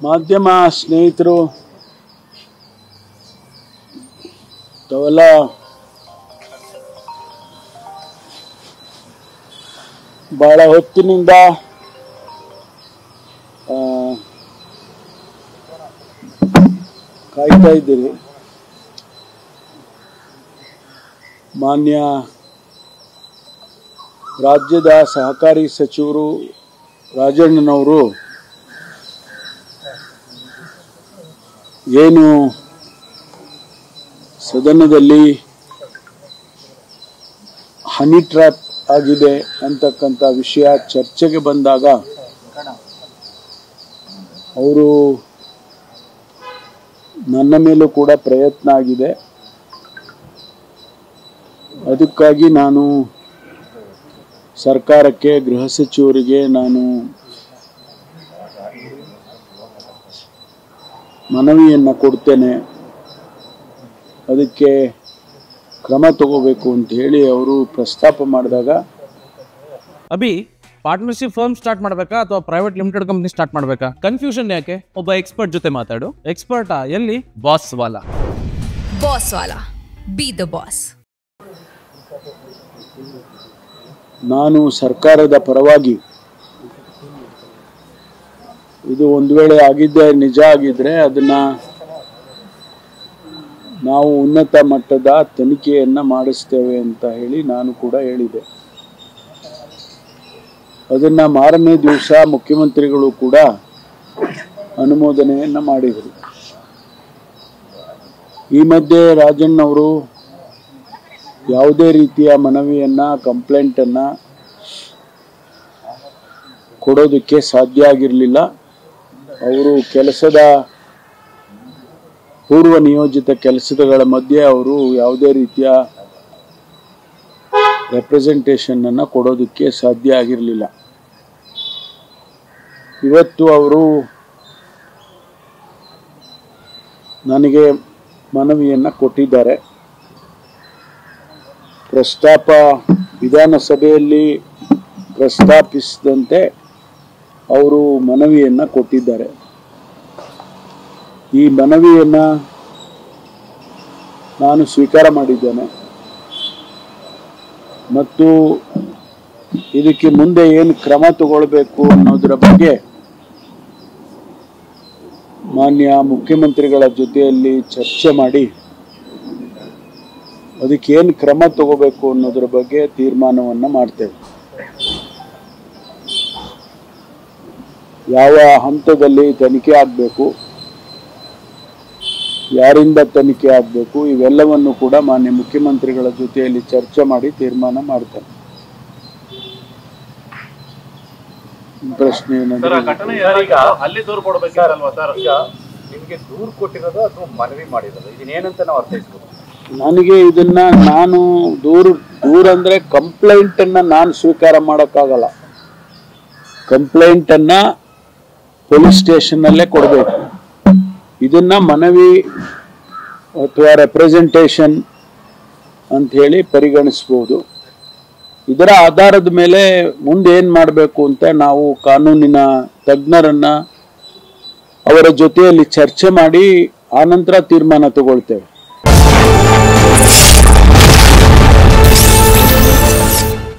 ಮಾಧ್ಯಮ ಸ್ನೇಹಿತರು ತಾವೆಲ್ಲ ಬಹಳ ಹೊತ್ತಿನಿಂದ ಕಾಯ್ತಾ ಇದ್ದೀರಿ. ಮಾನ್ಯ ರಾಜ್ಯದ ಸಹಕಾರಿ ಸಚಿವರು ರಾಜಣ್ಣನವರು ಏನು ಸದನದಲ್ಲಿ ಹನಿ ಟ್ರ್ಯಾಪ್ ಆಗಿದೆ ಅಂತಕ್ಕಂಥ ವಿಷಯ ಚರ್ಚೆಗೆ ಬಂದಾಗ ಅವರು ನನ್ನ ಮೇಲೂ ಕೂಡ ಪ್ರಯತ್ನ ಆಗಿದೆ. ಅದಕ್ಕಾಗಿ ನಾನು ಸರ್ಕಾರಕ್ಕೆ, ಗೃಹ ಸಚಿವರಿಗೆ ನಾನು ಮನವಿಯನ್ನು ಕೊಡ್ತೇನೆ, ಅದಕ್ಕೆ ಕ್ರಮ ತಗೋಬೇಕು ಅಂತ ಹೇಳಿ ಅವರು ಪ್ರಸ್ತಾಪ ಮಾಡಿದಾಗ, ಅಭಿ ಪಾರ್ಟ್ನರ್ಶಿಪ್ ಫರ್ಮ್ ಸ್ಟಾರ್ಟ್ ಮಾಡಬೇಕಾ ಅಥವಾ ಪ್ರೈವೇಟ್ ಲಿಮಿಟೆಡ್ ಕಂಪನಿ ಸ್ಟಾರ್ಟ್ ಮಾಡಬೇಕಾ? ಕನ್ಫ್ಯೂಷನ್ ಯಾಕೆ? ಒಬ್ಬ ಎಕ್ಸ್ಪರ್ಟ್ ಜೊತೆ ಮಾತಾಡು. ಎಕ್ಸ್ಪರ್ಟಾ? ಎಲ್ಲಿ? Boss Vala. Boss Vala, B the boss. ನಾನು ಸರ್ಕಾರದ ಪರವಾಗಿ, ಇದು ಒಂದು ವೇಳೆ ಆಗಿದ್ದೆ ನಿಜ ಆಗಿದ್ರೆ ಅದನ್ನ ನಾವು ಉನ್ನತ ಮಟ್ಟದ ತನಿಖೆಯನ್ನ ಮಾಡಿಸ್ತೇವೆ ಅಂತ ಹೇಳಿ ನಾನು ಕೂಡ ಹೇಳಿದೆ. ಅದನ್ನ ಮಾರನೇ ದಿವಸ ಮುಖ್ಯಮಂತ್ರಿಗಳು ಕೂಡ ಅನುಮೋದನೆಯನ್ನ ಮಾಡಿದರು. ಈ ಮಧ್ಯೆ ರಾಜಣ್ಣವರು ಯಾವುದೇ ರೀತಿಯ ಮನವಿಯನ್ನ, ಕಂಪ್ಲೇಂಟನ್ನ ಕೊಡೋದಕ್ಕೆ ಸಾಧ್ಯ ಆಗಿರಲಿಲ್ಲ. ಅವರು ಕೆಲಸದ ಪೂರ್ವ ನಿಯೋಜಿತ ಕೆಲಸಗಳ ಮಧ್ಯೆ ಅವರು ಯಾವುದೇ ರೀತಿಯ ರೆಪ್ರೆಸೆಂಟೇಷನ್ ಅನ್ನ ಕೊಡೋದಕ್ಕೆ ಸಾಧ್ಯ ಆಗಿರಲಿಲ್ಲ. ಇವತ್ತು ಅವರು ನನಗೆ ಮನವಿಯನ್ನ ಕೊಟ್ಟಿದ್ದಾರೆ. ಪ್ರಸ್ತಾಪ ವಿಧಾನಸಭೆಯಲ್ಲಿ ಪ್ರಸ್ತಾಪಿಸಿದಂತೆ ಅವರು ಮನವಿಯನ್ನ ಕೊಟ್ಟಿದ್ದಾರೆ. ಈ ಮನವಿಯನ್ನ ನಾನು ಸ್ವೀಕಾರ ಮಾಡಿದ್ದೇನೆ ಮತ್ತು ಇದಕ್ಕೆ ಮುಂದೆ ಏನು ಕ್ರಮ ತಗೊಳ್ಬೇಕು ಅನ್ನೋದರ ಬಗ್ಗೆ ಮಾನ್ಯ ಮುಖ್ಯಮಂತ್ರಿಗಳ ಜೊತೆಯಲ್ಲಿ ಚರ್ಚೆ ಮಾಡಿ ಅದಕ್ಕೆ ಏನು ಕ್ರಮ ತಗೋಬೇಕು ಅನ್ನೋದರ ಬಗ್ಗೆ ತೀರ್ಮಾನವನ್ನು ಮಾಡ್ತೇವೆ. ಯಾವ ಹಂತದಲ್ಲಿ ತನಿಖೆ ಆಗಬೇಕು, ಯಾರಿಂದ ತನಿಖೆ ಆಗಬೇಕು, ಇವೆಲ್ಲವನ್ನು ಕೂಡ ಮಾನ್ಯ ಮುಖ್ಯಮಂತ್ರಿಗಳ ಜೊತೆಯಲ್ಲಿ ಚರ್ಚೆ ಮಾಡಿ ತೀರ್ಮಾನ ಮಾಡ್ತೇನೆ. ಪ್ರಶ್ನೆ ಏನಂದ್ರೆ, ಅಲ್ಲಿ ದೂರು ಕೊಡಬೇಕಲ್ವಾ ಸರ್? ಈಗ ನಿಮಗೆ ದೂರು ಕೊಟ್ಟಿರೋದು ಅಥವಾ ಮನವಿ ಮಾಡಿರೋದು, ಇದನ್ನೇನಂತ ನಾವು ಅರ್ಥೈಸ್ಬೋದು? ನನಗೆ ಇದನ್ನ ನಾನು ದೂರ ಅಂದ್ರೆ ಕಂಪ್ಲೇಂಟ್ ಅನ್ನ ನಾನು ಸ್ವೀಕಾರ ಮಾಡೋಕ್ಕಾಗಲ್ಲ. ಕಂಪ್ಲೇಂಟ್ ಅನ್ನ ಪೊಲೀಸ್ ಸ್ಟೇಷನ್ ಅಲ್ಲೇ ಕೊಡಬೇಕು. ಇದನ್ನ ಮನವಿ ಅಥವಾ ರೆಪ್ರೆಸೆಂಟೇಷನ್ ಅಂತ ಹೇಳಿ ಪರಿಗಣಿಸಬಹುದು. ಇದರ ಆಧಾರದ ಮೇಲೆ ಮುಂದೆ ಏನ್ ಮಾಡಬೇಕು ಅಂತ ನಾವು ಕಾನೂನಿನ ತಜ್ಞರನ್ನ ಅವರ ಜೊತೆಯಲ್ಲಿ ಚರ್ಚೆ ಮಾಡಿ ಆನಂತರ ತೀರ್ಮಾನ ತಗೊಳ್ತೇವೆ.